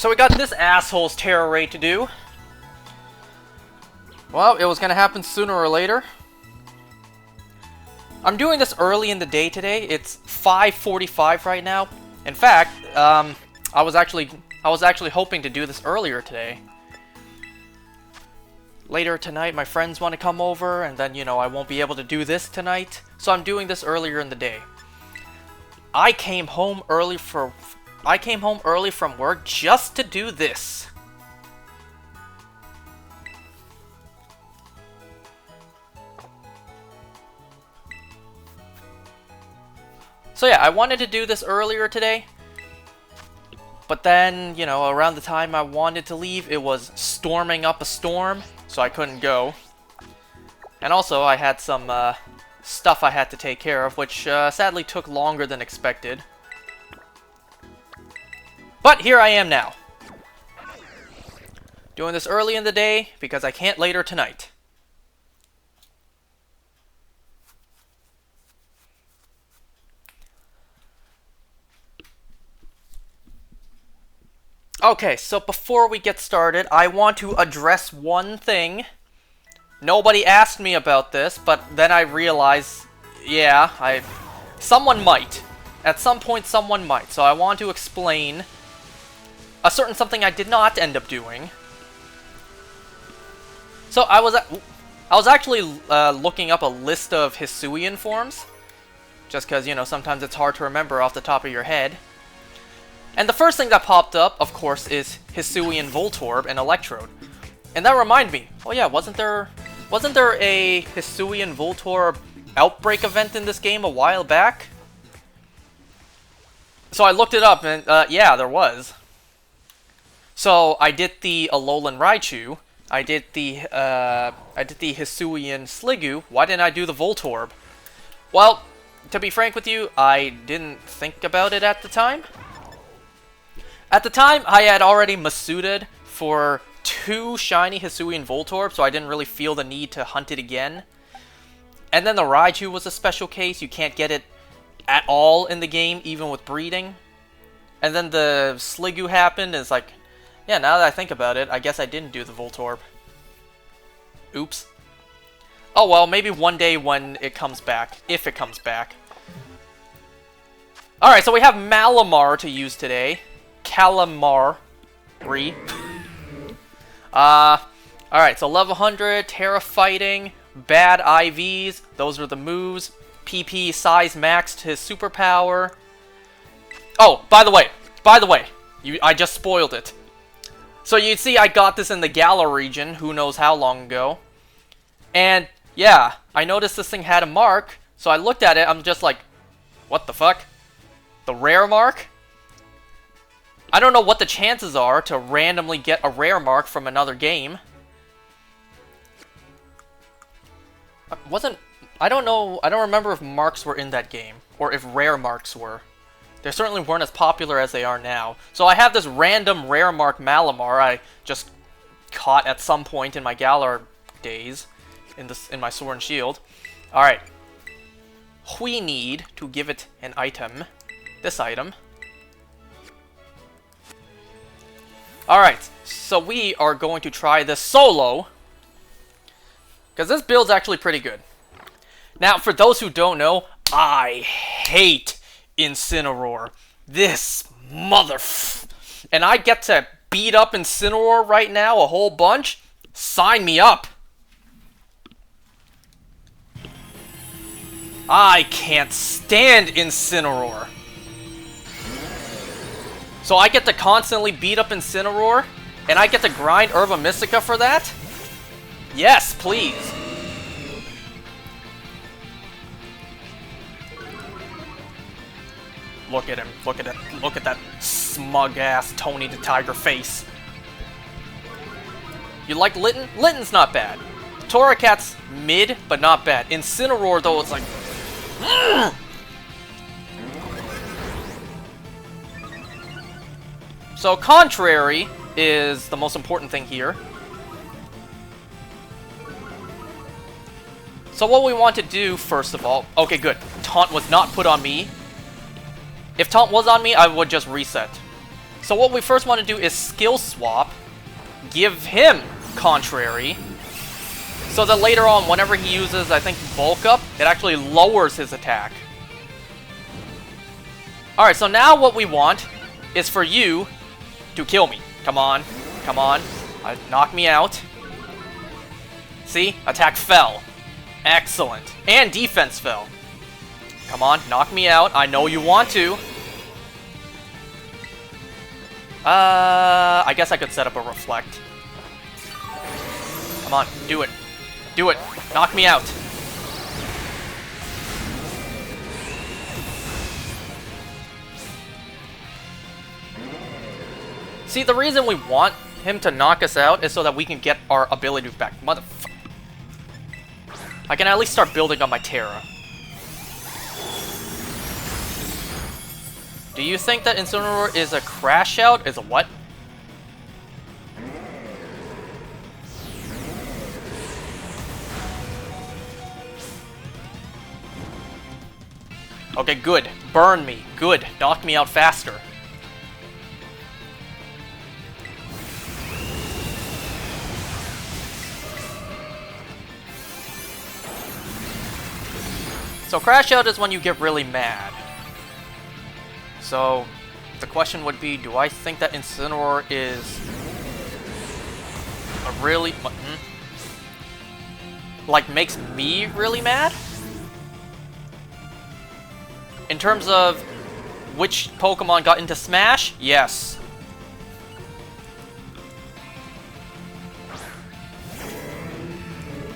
So we got this asshole's Tera raid to do. Well, it was gonna happen sooner or later. I'm doing this early in the day today. It's 5:45 right now. In fact, I was actually hoping to do this earlier today. Later tonight, my friends want to come over, and then, you know, I won't be able to do this tonight. So I'm doing this earlier in the day. I came home early from work just to do this. So yeah, I wanted to do this earlier today. But then, you know, around the time I wanted to leave, it was storming up a storm, so I couldn't go. And also, I had some stuff I had to take care of, which sadly took longer than expected. But here I am now. Doing this early in the day, because I can't later tonight. Okay, so before we get started, I want to address one thing. Nobody asked me about this, but then I realized, yeah, someone might. At some point, someone might. So I want to explain a certain something I did not end up doing. So I was actually looking up a list of Hisuian forms, just because, you know, sometimes it's hard to remember off the top of your head. And the first thing that popped up, of course, is Hisuian Voltorb and Electrode. And that reminded me, oh yeah, wasn't there a Hisuian Voltorb outbreak event in this game a while back? So I looked it up, and yeah, there was. So I did the Alolan Raichu, I did the Hisuian Sliggoo. Why didn't I do the Voltorb? Well, to be frank with you, I didn't think about it at the time. At the time, I had already Masudaed for 2 shiny Hisuian Voltorb, so I didn't really feel the need to hunt it again. And then the Raichu was a special case. You can't get it at all in the game, even with breeding. And then the Sliggoo happened, and it's like, yeah, now that I think about it, I guess I didn't do the Voltorb. Oops. Oh well, maybe one day when it comes back, if it comes back. Alright, so we have Malamar to use today. Calamari. Alright, so level 100, Tera fighting, bad IVs, those are the moves. PP size maxed his superpower. Oh, by the way, I just spoiled it. So you'd see I got this in the Galar region, who knows how long ago. And yeah, I noticed this thing had a mark, so I looked at it, I'm just like, what the fuck? The rare mark? I don't know what the chances are to randomly get a rare mark from another game. I don't know, I don't remember if marks were in that game, or if rare marks were. They certainly weren't as popular as they are now. So I have this random rare mark Malamar I just caught at some point in my Galar days, in my Sword and Shield. Alright. We need to give it an item. This item. Alright, so we are going to try this solo, because this build's actually pretty good. Now, for those who don't know, I hate Incineroar. This and I get to beat up Incineroar right now a whole bunch? Sign me up! I can't stand Incineroar. So I get to constantly beat up Incineroar, and I get to grind Herba Mystica for that? Yes, please. Look at him. Look at it. Look at that smug-ass Tony the Tiger face. You like Litten? Litten's not bad. Torracat's mid, but not bad. Incineroar, though, it's like... So, Contrary is the most important thing here. So what we want to do, first of all... Okay, good. Taunt was not put on me. If Taunt was on me, I would just reset. So what we first want to do is skill swap, give him Contrary, so that later on, whenever he uses, I think, Bulk Up, it actually lowers his attack. Alright, so now what we want is for you to kill me. Come on. Come on. Knock me out. See? Attack fell. Excellent. And defense fell. Come on, knock me out. I know you want to. I guess I could set up a Reflect. Come on, do it. Do it. Knock me out. See, the reason we want him to knock us out is so that we can get our ability back. Motherfucker. I can at least start building on my Tera. Do you think that Incineroar is a crash out? Is a what? Okay, good. Burn me. Good. Knock me out faster. So crash out is when you get really mad. So the question would be, do I think that Incineroar is a really... like, makes me really mad? In terms of which Pokemon got into Smash? Yes.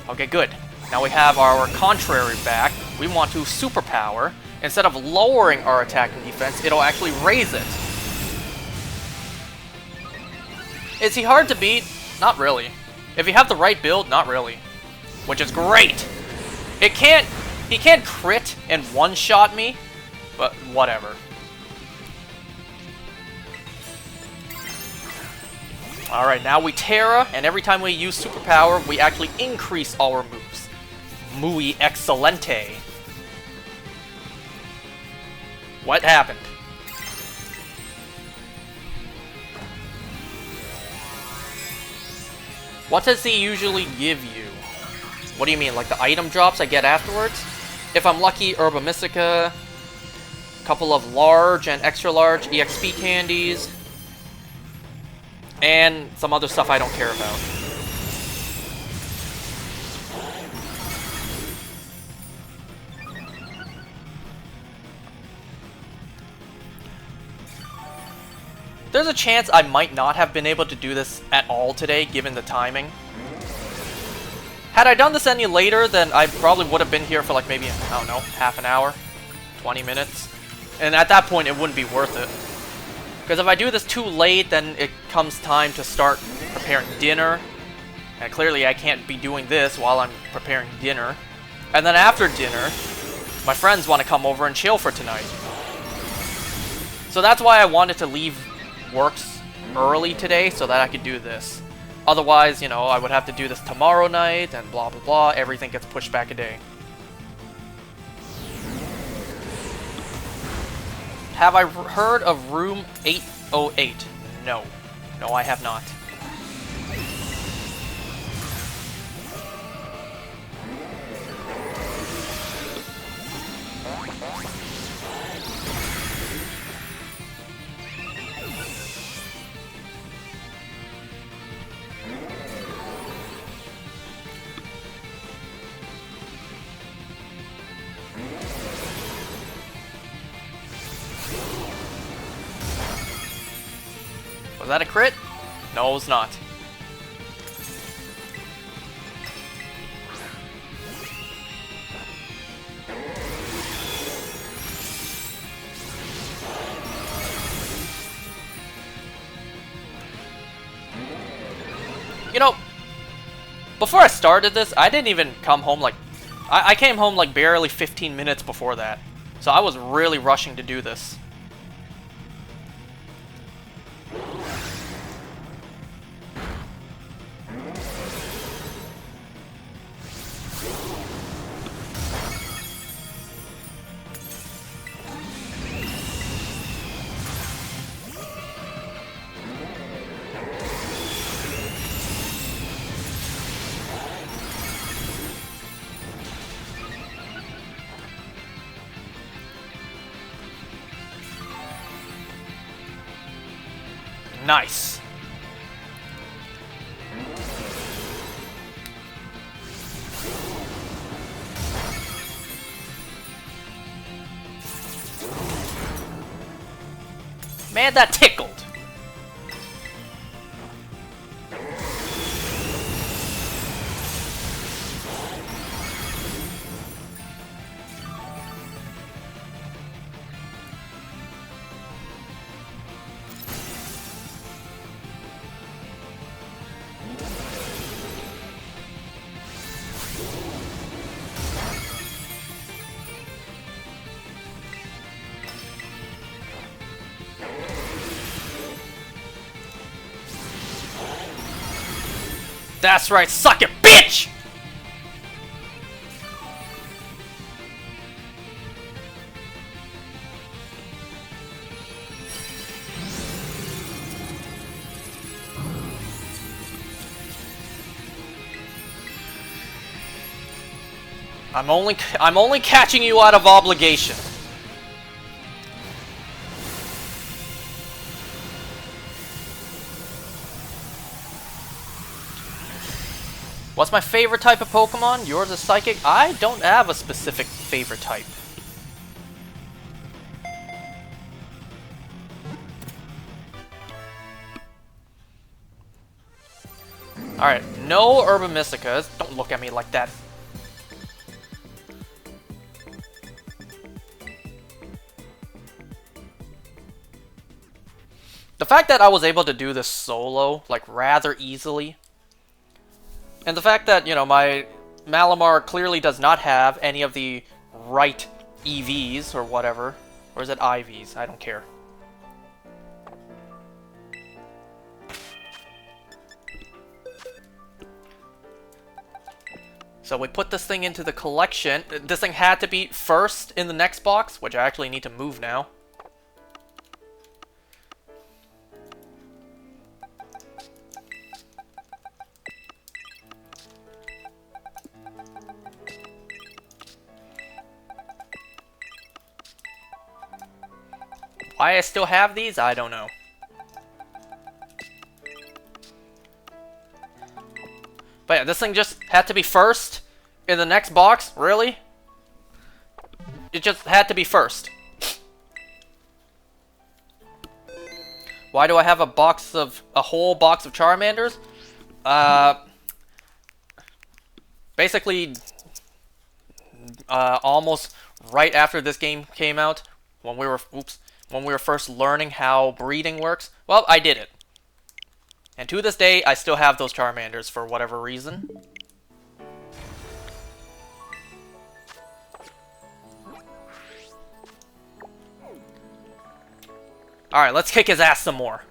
Okay, good. Now we have our Contrary back. We want to Superpower. Instead of lowering our attack and defense, it'll actually raise it. Is he hard to beat? Not really. If you have the right build, not really. Which is great. He can't crit and one-shot me, but whatever. Alright, now we Tera, and every time we use Superpower, we actually increase our moves. Muy excelente. What happened? What does he usually give you? What do you mean, like the item drops I get afterwards? If I'm lucky, Herba Mystica, a couple of large and extra large EXP candies, and some other stuff I don't care about. There's a chance I might not have been able to do this at all today, given the timing. Had I done this any later, then I probably would have been here for like maybe, I don't know, half an hour, 20 minutes. And at that point, it wouldn't be worth it. Because if I do this too late, then it comes time to start preparing dinner. And clearly I can't be doing this while I'm preparing dinner. And then after dinner, my friends want to come over and chill for tonight. So that's why I wanted to leave works early today so that I could do this. Otherwise, you know, I would have to do this tomorrow night and blah blah blah. Everything gets pushed back a day. Have I heard of room 808? No. No, I have not. Was that a crit? No, it was not. You know, before I started this, I didn't even come home like... I came home like barely 15 minutes before that. So I was really rushing to do this. Nice. Man, that tickled. That's right, suck it, bitch! I'm only catching you out of obligation. What's my favorite type of Pokemon? Yours is Psychic? I don't have a specific favorite type. Alright, no Urban Mysticas. Don't look at me like that. The fact that I was able to do this solo, like, rather easily, and the fact that, you know, my Malamar clearly does not have any of the right EVs or whatever. Or is it IVs? I don't care. So we put this thing into the collection. This thing had to be first in the next box, which I actually need to move now. Why I still have these, I don't know. But yeah, this thing just had to be first in the next box, really? It just had to be first. Why do I have a whole box of Charmanders? Basically, almost right after this game came out, when we were first learning how breeding works, well, I did it. And to this day, I still have those Charmanders for whatever reason. Alright, let's kick his ass some more.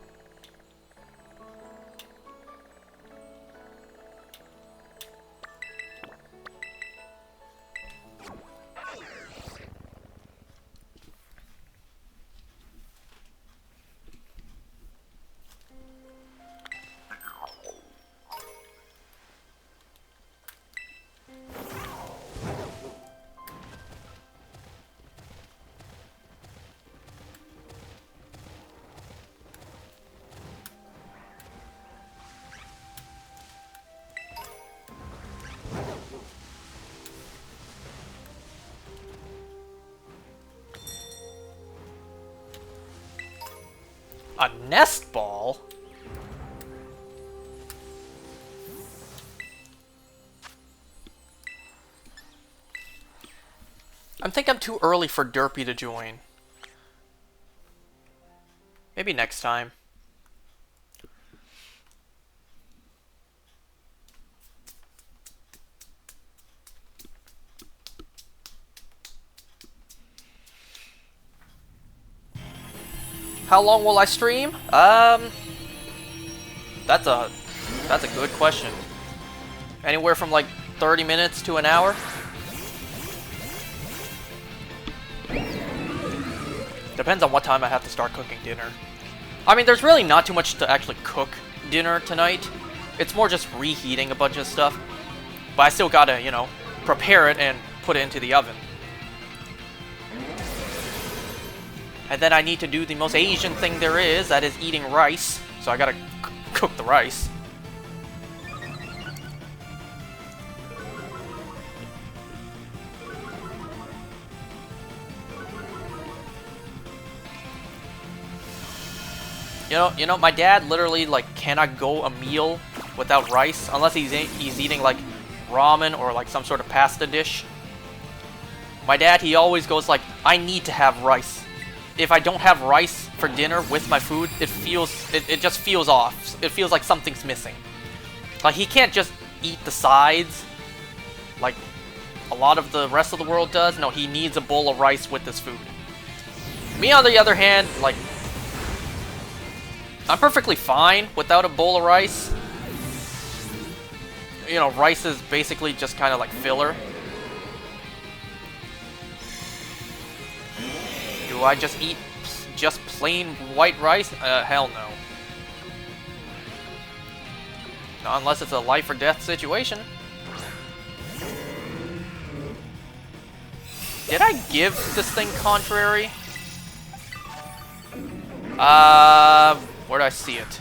A nest ball? I think I'm too early for Derpy to join. Maybe next time. How long will I stream? That's a good question. Anywhere from like 30 minutes to an hour. Depends on what time I have to start cooking dinner. I mean, there's really not too much to actually cook dinner tonight. It's more just reheating a bunch of stuff. But I still gotta, you know, prepare it and put it into the oven. And then I need to do the most Asian thing there is, that is eating rice. so I gotta cook the rice. You know, my dad literally like cannot go a meal without rice unless he's eating like ramen or like some sort of pasta dish. My dad, he always goes like, I need to have rice. If I don't have rice for dinner with my food, it just feels off. It feels like something's missing. Like he can't just eat the sides like a lot of the rest of the world does. No, he needs a bowl of rice with this food. Me on the other hand, like I'm perfectly fine without a bowl of rice. You know, rice is basically just kind of like filler. Do I just eat just plain white rice? Hell no. Not unless it's a life or death situation. Did I give this thing contrary? Where did I see it?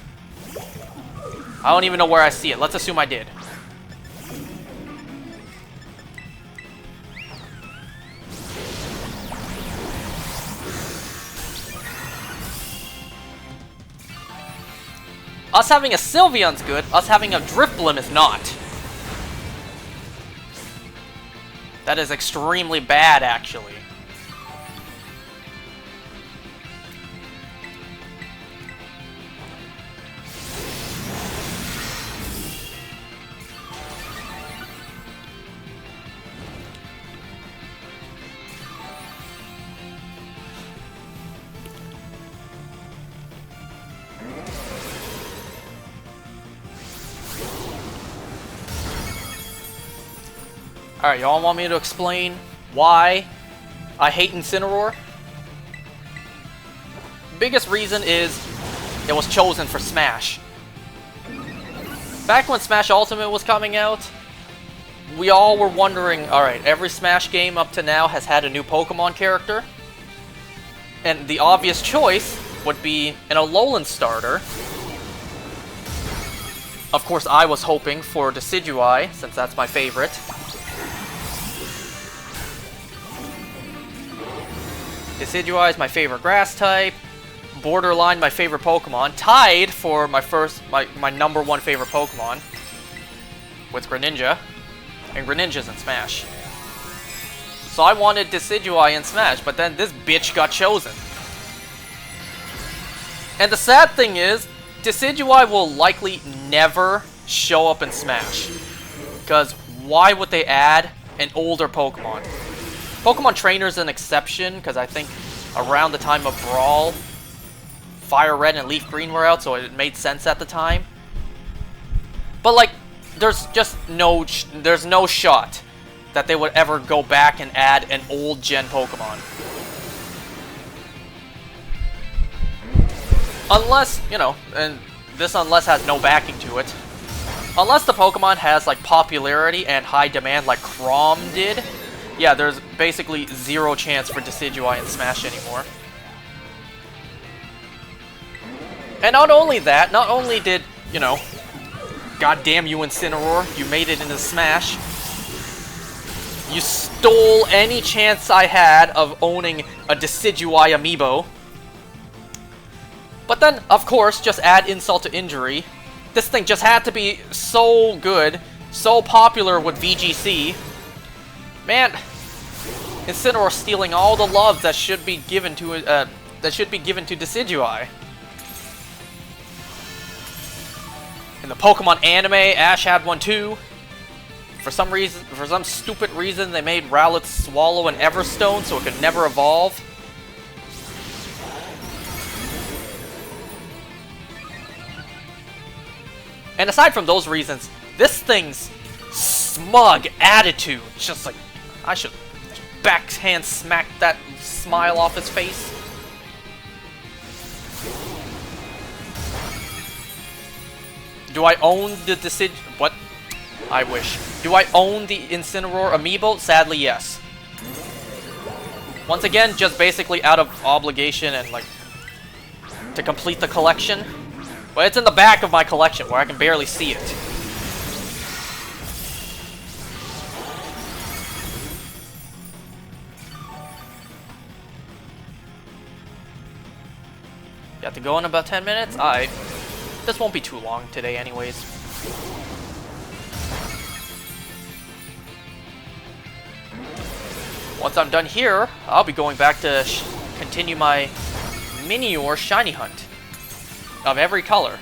I don't even know where I see it. Let's assume I did. Us having a Sylveon's good, us having a Drifblim is not. That is extremely bad, actually. Alright, y'all want me to explain why I hate Incineroar? Biggest reason is it was chosen for Smash. Back when Smash Ultimate was coming out, we all were wondering, alright, every Smash game up to now has had a new Pokemon character. And the obvious choice would be an Alolan starter. Of course, I was hoping for Decidueye, since that's my favorite. Decidueye is my favorite grass type. Borderline my favorite Pokemon. Tied for my number one favorite Pokemon with Greninja. And Greninja's in Smash. So I wanted Decidueye in Smash, but then this bitch got chosen. And the sad thing is, Decidueye will likely never show up in Smash. Because why would they add an older Pokemon? Pokemon Trainer's an exception, because I think around the time of Brawl, Fire Red and Leaf Green were out, so it made sense at the time. But like, there's no shot that they would ever go back and add an old gen Pokemon. Unless, you know, and this unless has no backing to it. Unless the Pokemon has like popularity and high demand like Chrom did. Yeah, there's basically zero chance for Decidueye in Smash anymore. And not only that, not only did, you know, goddamn you Incineroar, you made it into Smash. You stole any chance I had of owning a Decidueye amiibo. But then, of course, just add insult to injury. This thing just had to be so good, so popular with VGC. Man, Incineroar stealing all the love that should be given to Decidueye. In the Pokemon anime, Ash had one too. For some reason, for some stupid reason, they made Rowlet swallow an Everstone so it could never evolve. And aside from those reasons, this thing's smug attitude, just like, I should backhand smack that smile off his face. Do I own the what? I wish. Do I own the Incineroar amiibo? Sadly, yes. Once again, just basically out of obligation and like to complete the collection. But it's in the back of my collection where I can barely see it. You have to go in about 10 minutes? Alright. This won't be too long today anyways. Once I'm done here, I'll be going back to continue my Incineroar shiny hunt of every color.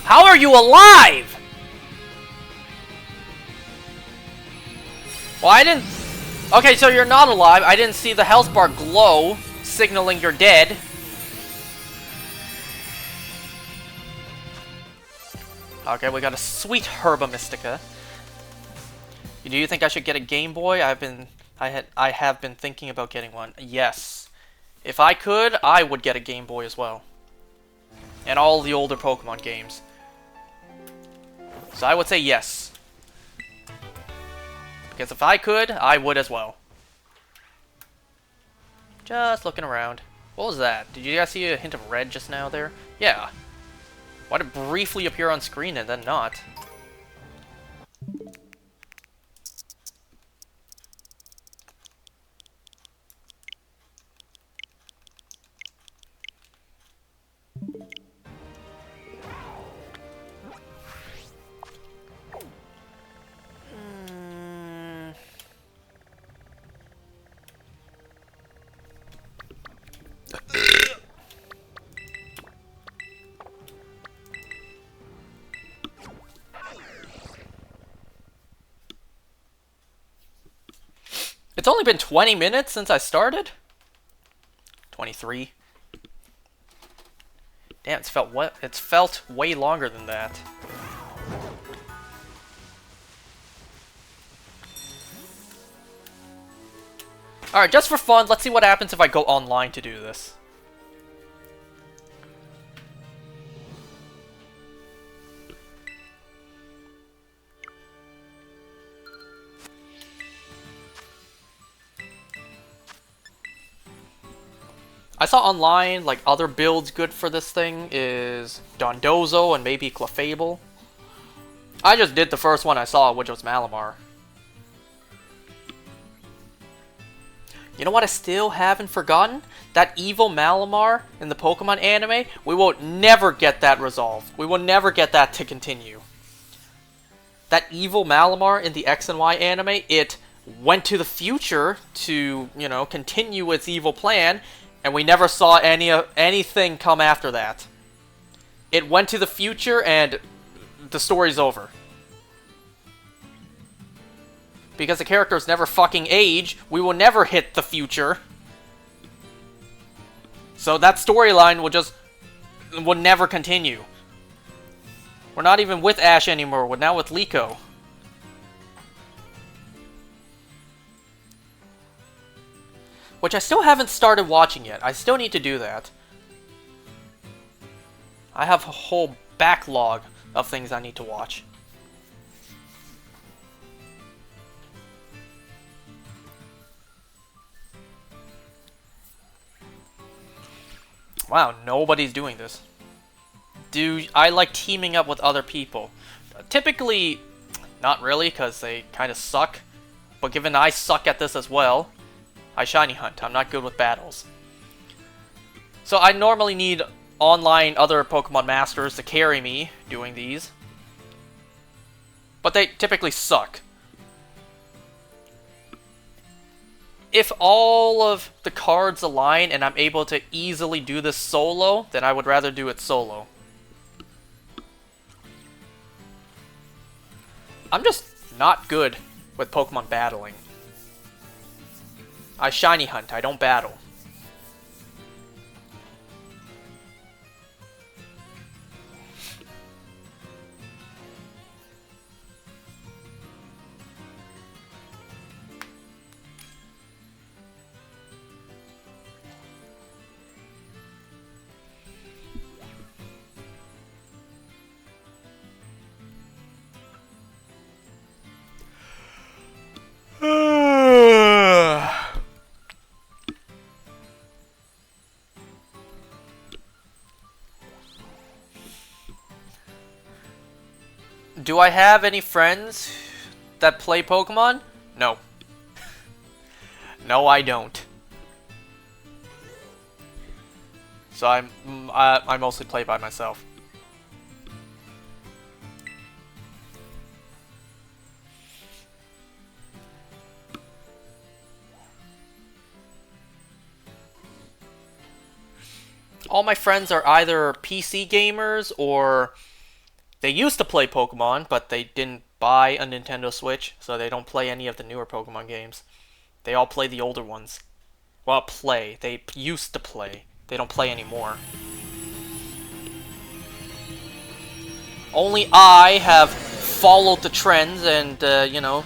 How are you alive? Well, I didn't... Okay, so you're not alive. I didn't see the health bar glow, signaling you're dead. Okay, we got a sweet Herba Mystica. Do you think I should get a Game Boy? I have been thinking about getting one. Yes. If I could, I would get a Game Boy as well. And all the older Pokemon games. So I would say yes. Because if I could, I would as well. Just looking around. What was that? Did you guys see a hint of red just now there? Yeah. Why did it briefly appear on screen and then not? It's only been 20 minutes since I started? 23. Damn, it's felt way longer than that. Alright, just for fun, let's see what happens if I go online to do this. I saw online, like, other builds good for this thing is Dondozo and maybe Clefable. I just did the first one I saw, which was Malamar. You know what I still haven't forgotten? That evil Malamar in the Pokemon anime, we will never get that resolved. We will never get that to continue. That evil Malamar in the X and Y anime, it went to the future to, you know, continue its evil plan, and we never saw anything come after that. It went to the future, and the story's over. Because the characters never fucking age, we will never hit the future. So that storyline will never continue. We're not even with Ash anymore, we're now with Liko. Which I still haven't started watching yet. I still need to do that. I have a whole backlog of things I need to watch. Wow, nobody's doing this. I like teaming up with other people. Typically, not really, because they kind of suck. But given I suck at this as well, I shiny hunt. I'm not good with battles. So I normally need online other Pokemon Masters to carry me doing these. But they typically suck. If all of the cards align and I'm able to easily do this solo, then I would rather do it solo. I'm just not good with Pokemon battling. I shiny hunt, I don't battle. Do I have any friends that play Pokemon? No. No, I don't. So I mostly play by myself. All my friends are either PC gamers or they used to play Pokemon, but they didn't buy a Nintendo Switch, so they don't play any of the newer Pokemon games. They all play the older ones. Well, play. They used to play. They don't play anymore. Only I have followed the trends and, you know,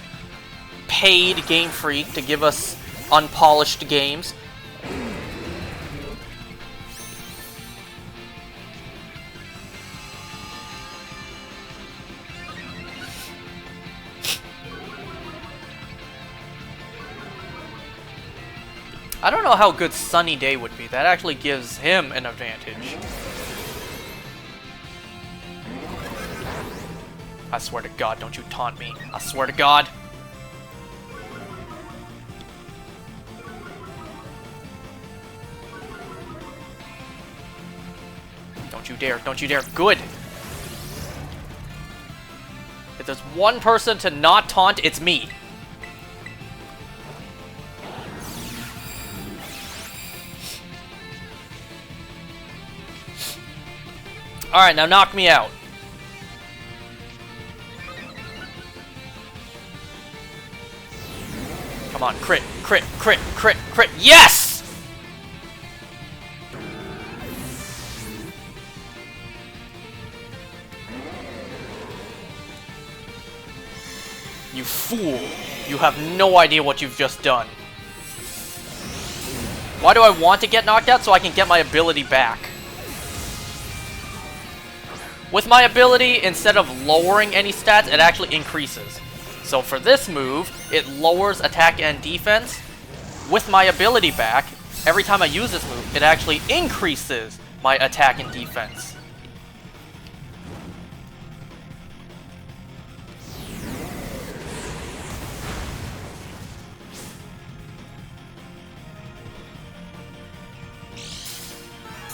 paid Game Freak to give us unpolished games. I don't know how good Sunny Day would be. That actually gives him an advantage. I swear to God, don't you taunt me. I swear to God. Don't you dare, don't you dare. Good. If there's one person to not taunt, it's me. Alright, now knock me out. Come on, crit, crit, crit, crit, crit. Yes! You fool. You have no idea what you've just done. Why do I want to get knocked out? So I can get my ability back. With my ability, instead of lowering any stats, it actually increases. So for this move, it lowers attack and defense. With my ability back, every time I use this move, it actually increases my attack and defense.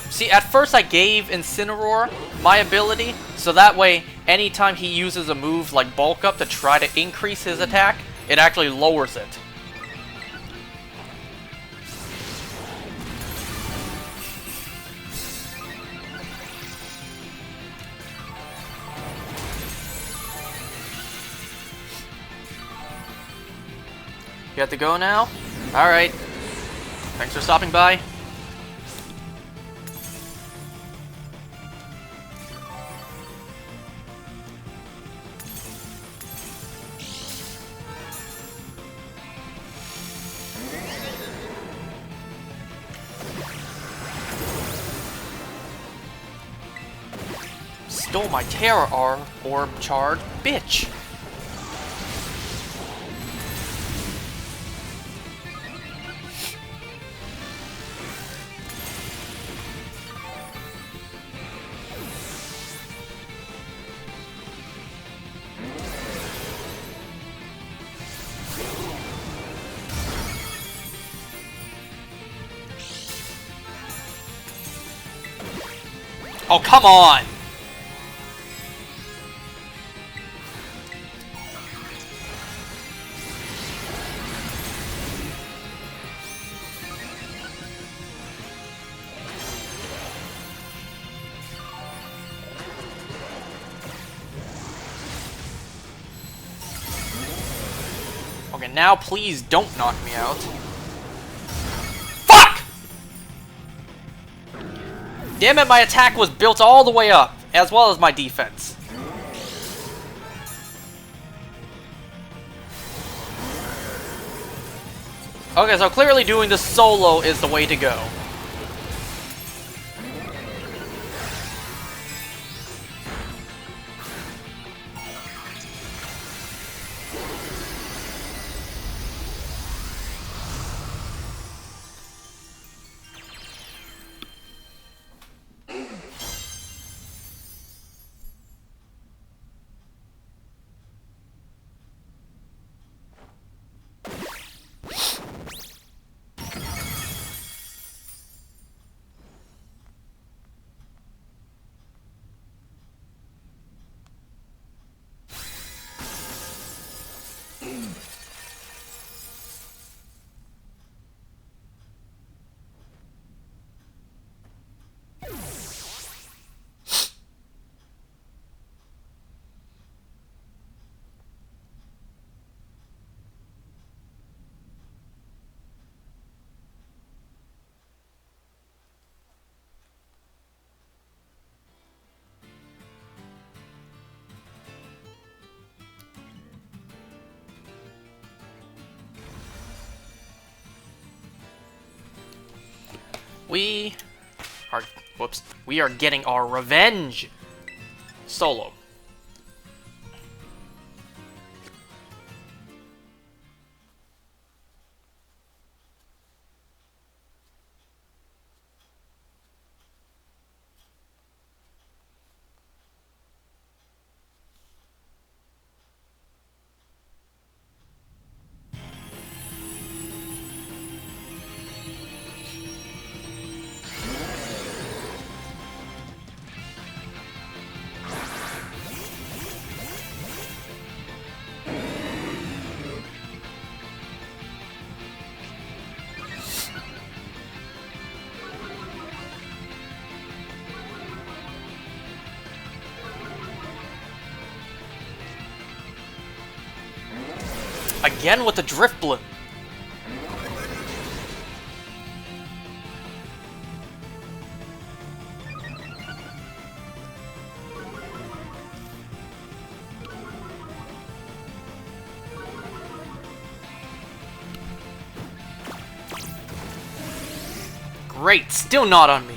See, at first I gave Incineroar my ability, so that way, anytime he uses a move like Bulk Up to try to increase his attack, it actually lowers it. You have to go now? Alright. Thanks for stopping by. Stole my Tera orb charge, bitch! Oh, come on! Okay, now please don't knock me out. Fuck! Damn it, my attack was built all the way up, as well as my defense. Okay, so clearly doing this solo is the way to go. We are getting our revenge solo. Again with the Drift Bloom. Great, still not on me.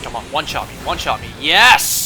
Come on, one-shot me, one-shot me. Yes!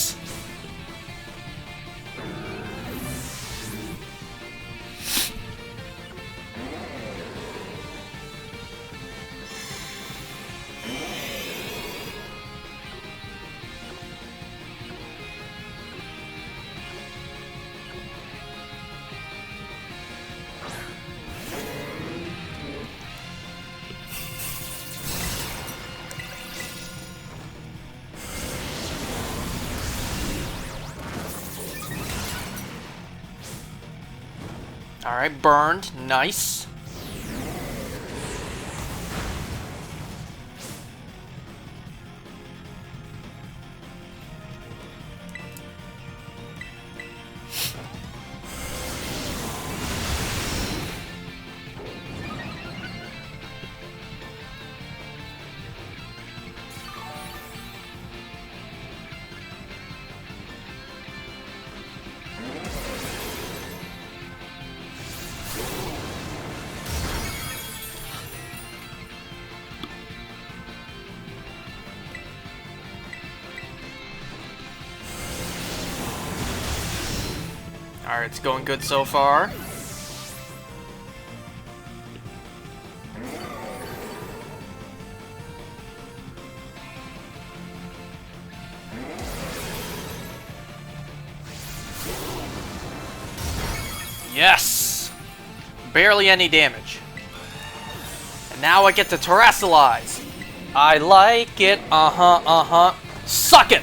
Alright, burned. Nice. Alright, it's going good so far. Yes! Barely any damage. And now I get to terrestrialize. I like it. Uh-huh, uh-huh. Suck it!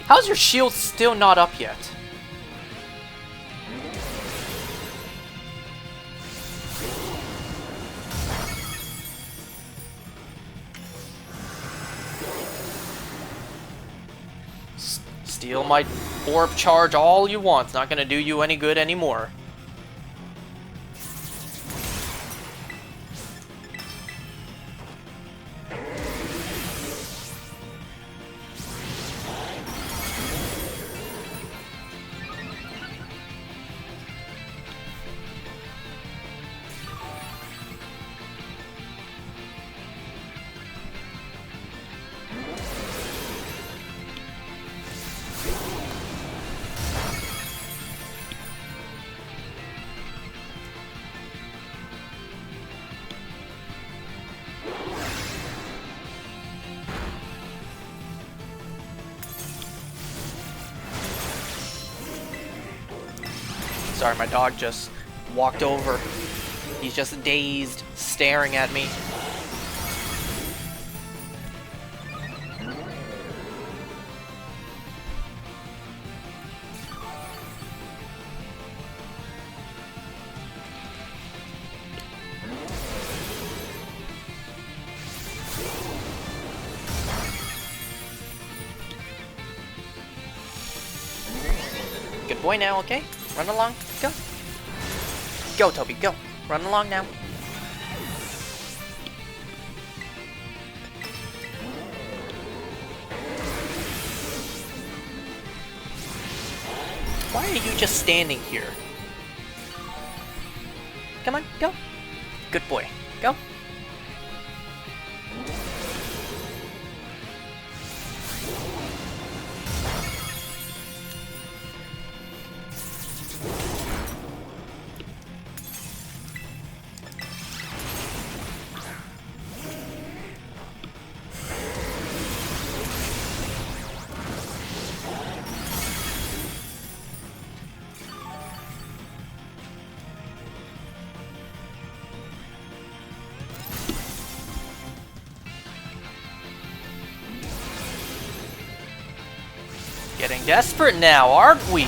How's your shield still not up yet? Steal my orb charge all you want. It's not gonna do you any good anymore. Sorry, my dog just walked over. He's just dazed, staring at me. Good boy now, okay? Run along. Go. Go, Toby, go. Run along now. Why are you just standing here? Come on, go. Good boy. Go. Getting desperate now, aren't we?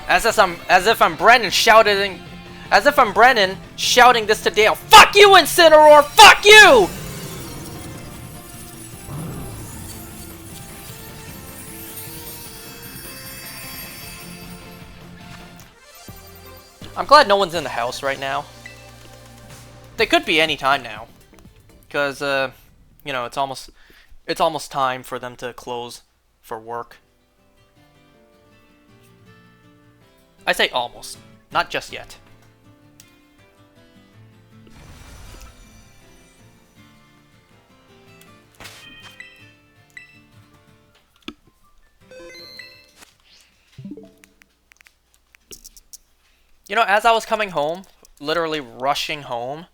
As if I'm Brennan shouting this to Dale. Fuck you, Incineroar! Fuck you! I'm glad no one's in the house right now. They could be any time now, because you know, it's almost time for them to close for work. I say almost, not just yet. You know, as I was coming home, literally rushing home,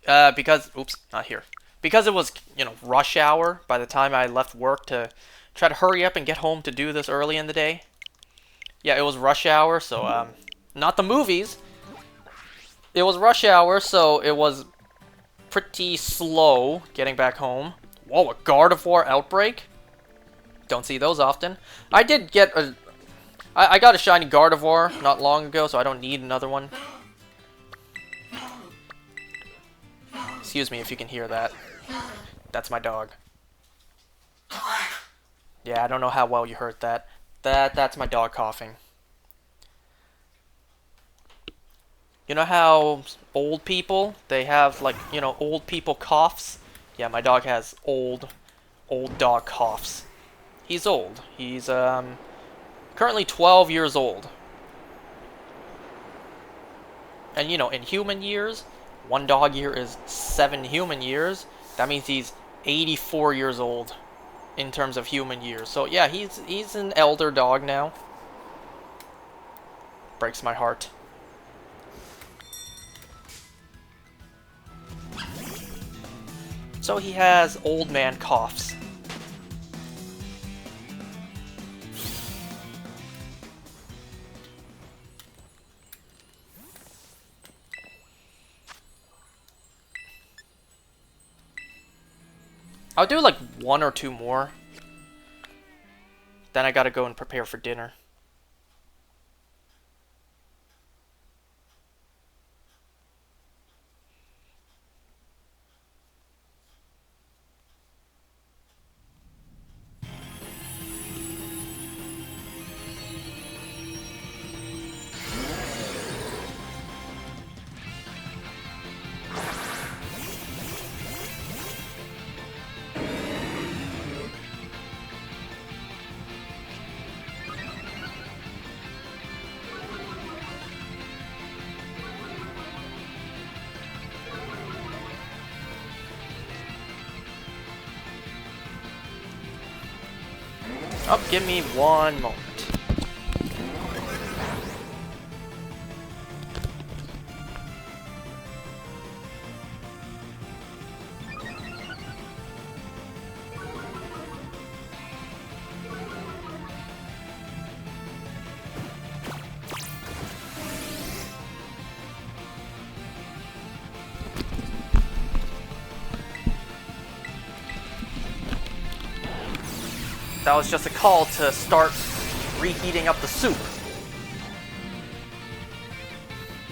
because, oops, not here. Because it was, you know, rush hour by the time I left work to try to hurry up and get home to do this early in the day. Yeah, it was rush hour, so, not the movies. It was rush hour, so it was pretty slow getting back home. Whoa, a Gardevoir outbreak? Don't see those often. I did get a... I got a shiny Gardevoir not long ago, so I don't need another one. Excuse me if you can hear that. That's my dog. Yeah, I don't know how well you heard that. That's my dog coughing. You know how old people, they have like, you know, old people coughs? Yeah, my dog has old dog coughs. He's old. He's currently 12 years old. And you know, in human years, 1 dog year is 7 human years. That means he's 84 years old in terms of human years. So yeah, he's an elder dog now. Breaks my heart. So he has old man coughs. I'll do like 1 or 2 more. Then I gotta go and prepare for dinner. Oh, give me 1 moment. That was just a call to start reheating up the soup.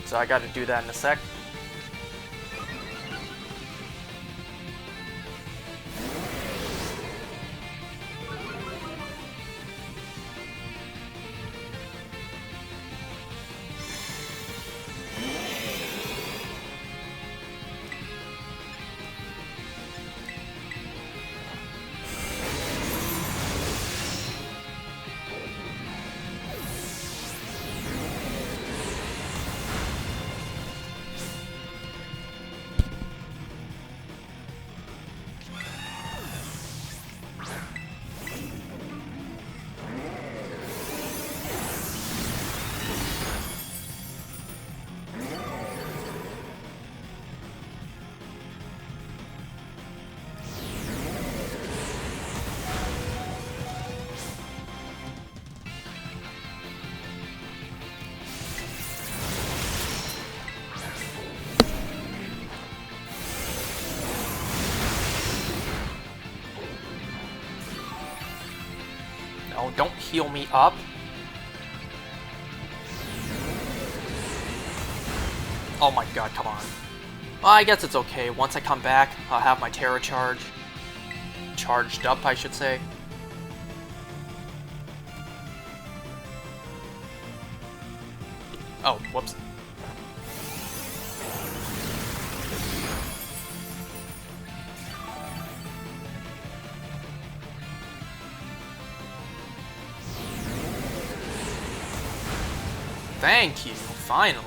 So I gotta do that in a sec. No, don't heal me up. Oh my god, come on. Well, I guess it's okay. Once I come back, I'll have my Tera charge. Charged up, I should say. Oh, whoops. Thank you, finally.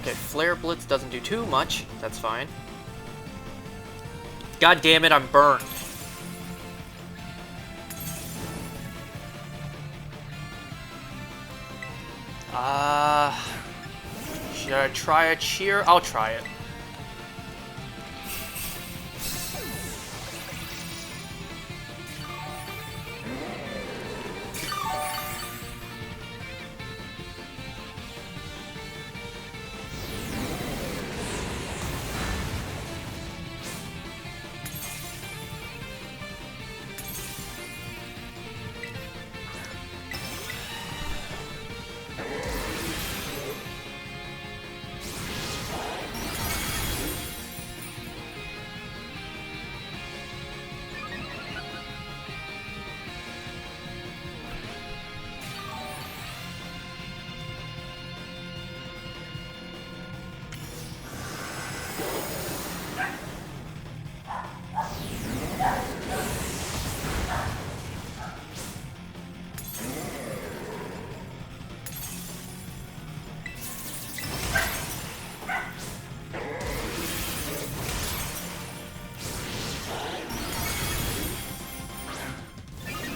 Okay, Flare Blitz doesn't do too much. That's fine. God damn it, I'm burnt. Should I try a cheer? I'll try it.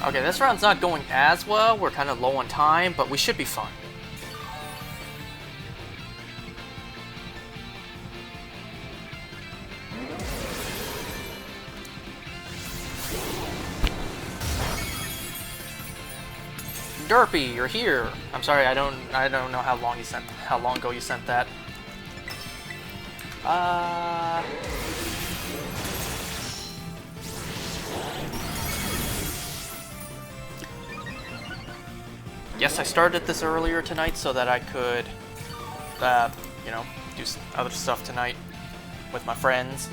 Okay, this round's not going as well. We're kind of low on time, but we should be fine. Derpy, you're here. I'm sorry, I don't know how long ago you sent that. Yes, I started this earlier tonight so that I could, you know, do some other stuff tonight with my friends.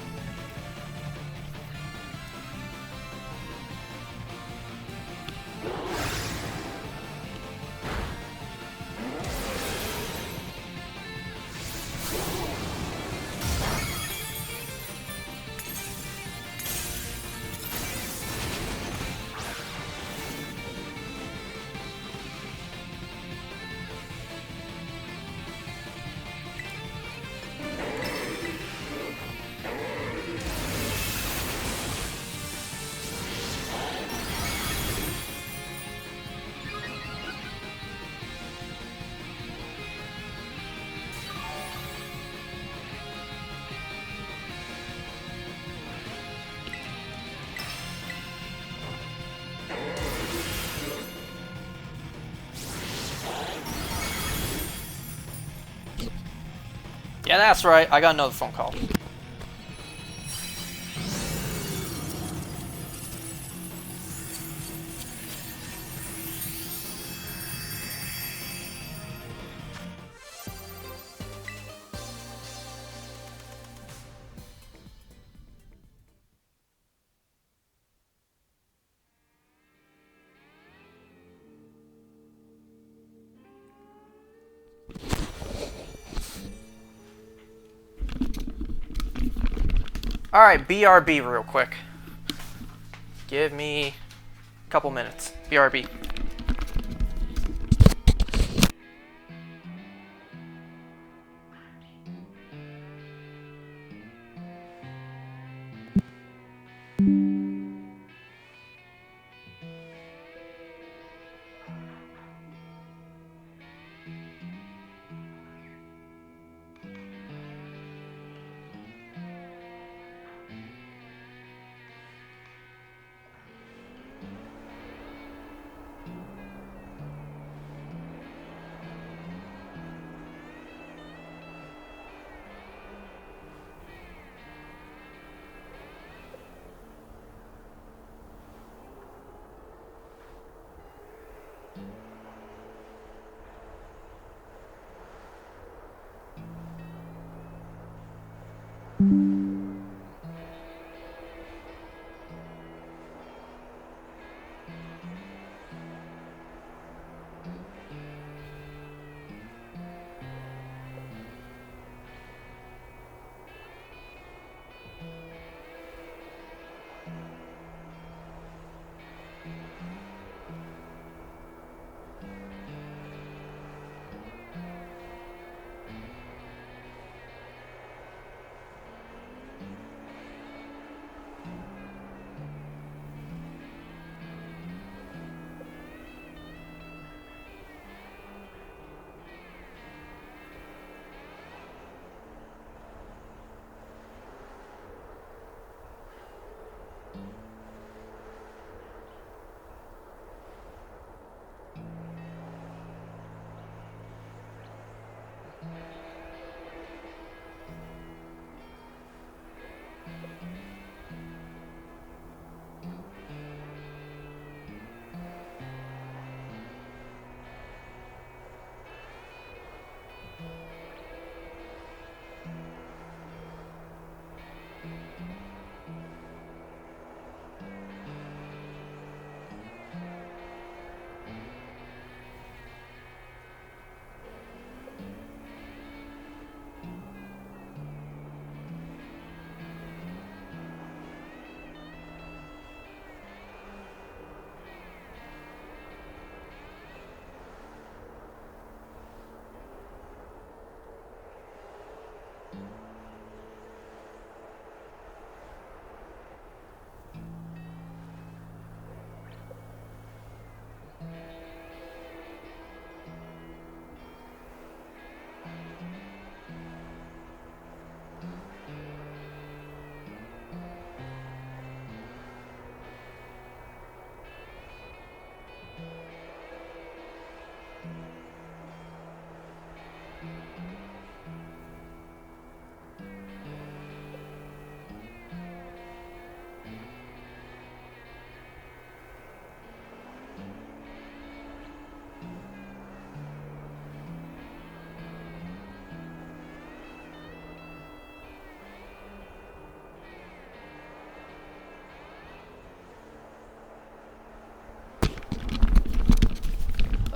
Yeah, that's right. I got another phone call. Alright, BRB real quick. Give me a couple minutes. BRB.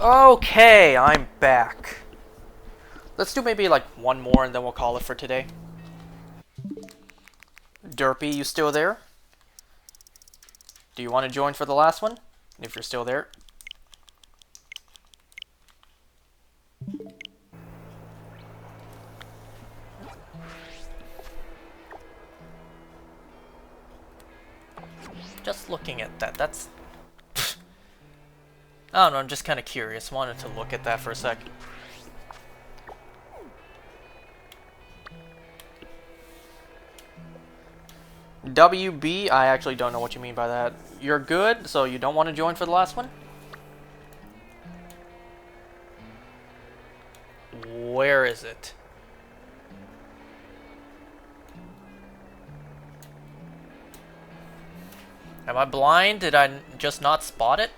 Okay, I'm back. Let's do maybe like one more and then we'll call it for today. Derpy, you still there? Do you want to join for the last one? If you're still there. Just looking at that, that's... I don't know, I'm just kind of curious. Wanted to look at that for a sec. WB, I actually don't know what you mean by that. You're good, so you don't want to join for the last one? Where is it? Am I blind? Did I just not spot it?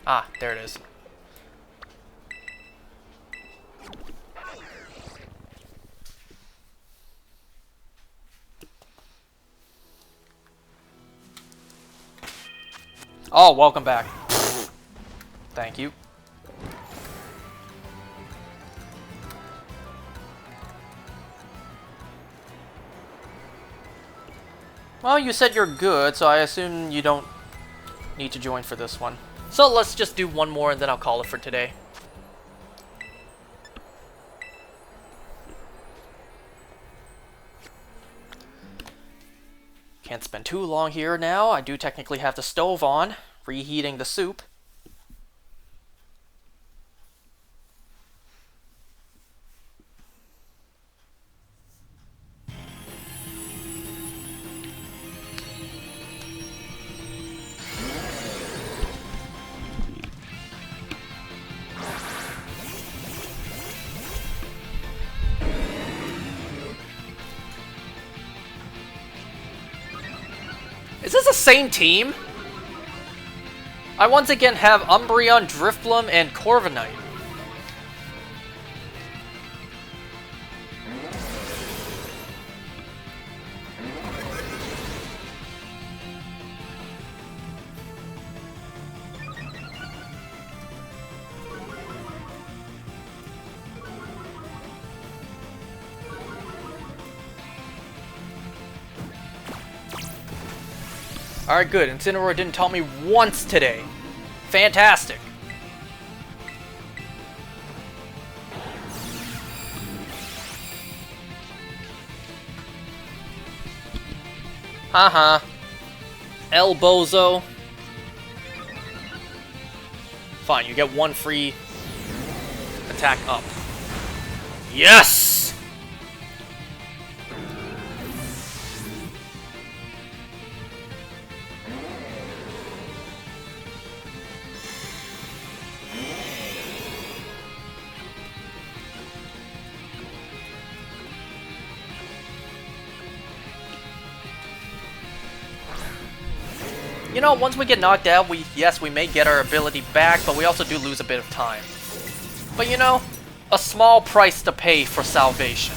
Ah, there it is. Oh, welcome back. Thank you. Well, you said you're good, so I assume you don't need to join for this one. So let's just do one more and then I'll call it for today. Can't spend too long here now. I do technically have the stove on, reheating the soup. Is this the same team? I once again have Umbreon, Drifblim, and Corviknight. Alright, good. Incineroar didn't taunt me once today. Fantastic. Haha. El Bozo. Fine, you get one free attack up. Yes! You know, once we get knocked out, yes, we may get our ability back, but we also do lose a bit of time. But you know, a small price to pay for salvation.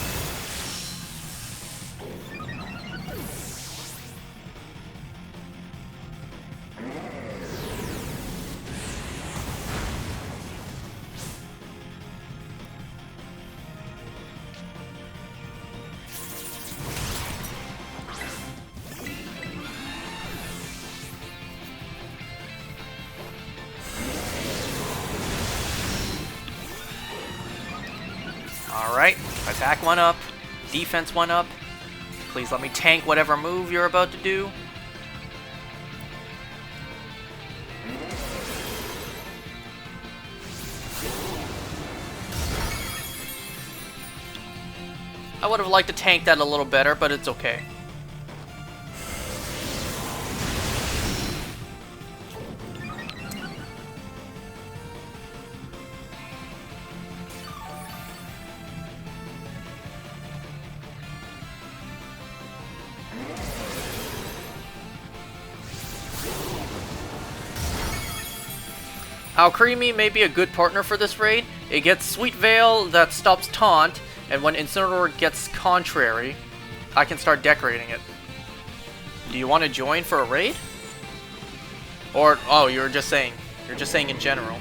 Alright, attack one up, defense one up. Please let me tank whatever move you're about to do. I would have liked to tank that a little better, but it's okay. Alcremie may be a good partner for this raid. It gets Sweet Veil that stops Taunt, and when Incineroar gets Contrary, I can start decorating it. Do you want to join for a raid? Or, oh, you're just saying in general.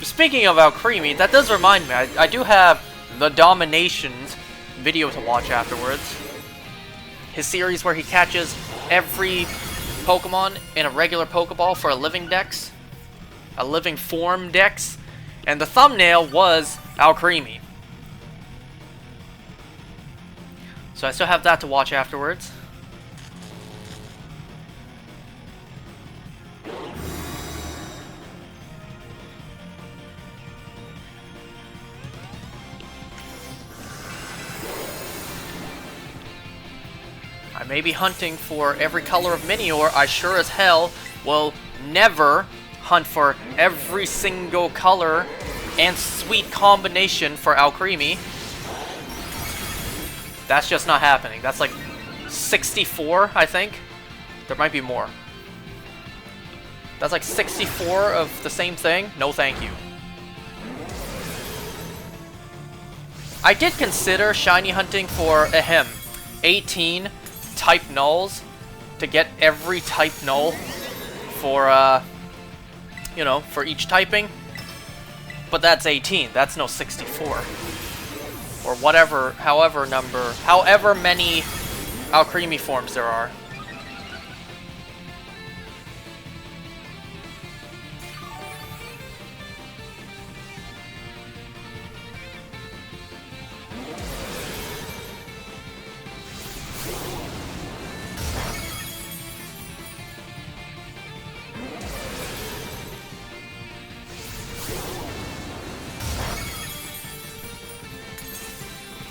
Speaking of Alcremie, that does remind me, I do have the Dominations video to watch afterwards. His series where he catches every Pokemon in a regular Pokeball for a living dex. A living form dex. And the thumbnail was Alcremie. So I still have that to watch afterwards. I may be hunting for every color of Minior. I sure as hell will never hunt for every single color and sweet combination for Alcremie. That's just not happening. That's like 64, I think. There might be more. That's like 64 of the same thing. No thank you. I did consider shiny hunting for, 18 type nulls to get every type null for, you know, for each typing. But that's 18. That's no 64. Or whatever, however many Alcremie forms there are.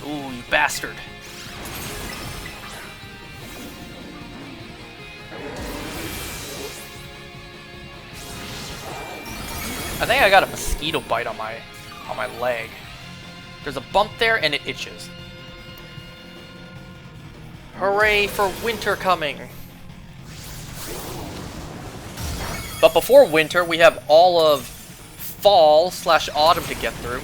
Ooh, you bastard. I think I got a mosquito bite on my leg. There's a bump there and it itches. Hooray for winter coming. But before winter, we have all of fall/autumn to get through.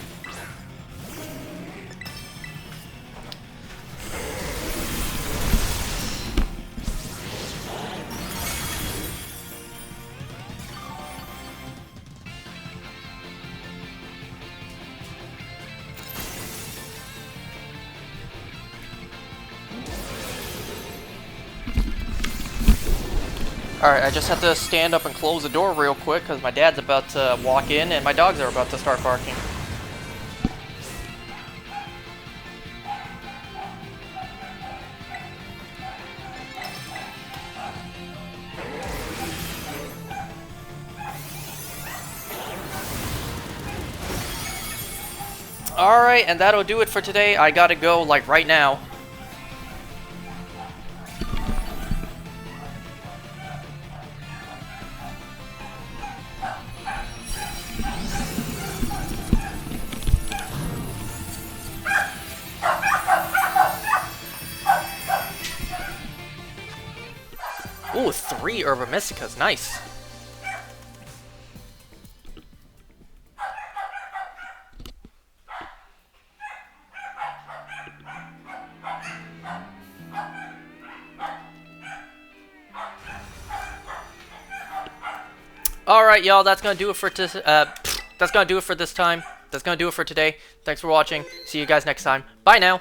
Alright, I just have to stand up and close the door real quick because my dad's about to walk in and my dogs are about to start barking. Alright, and that'll do it for today. I gotta go, like, right now. Ooh, 3 Herba Mysticas, nice. Alright, y'all, that's gonna do it for this time. That's gonna do it for this time. That's gonna do it for today. Thanks for watching. See you guys next time. Bye now.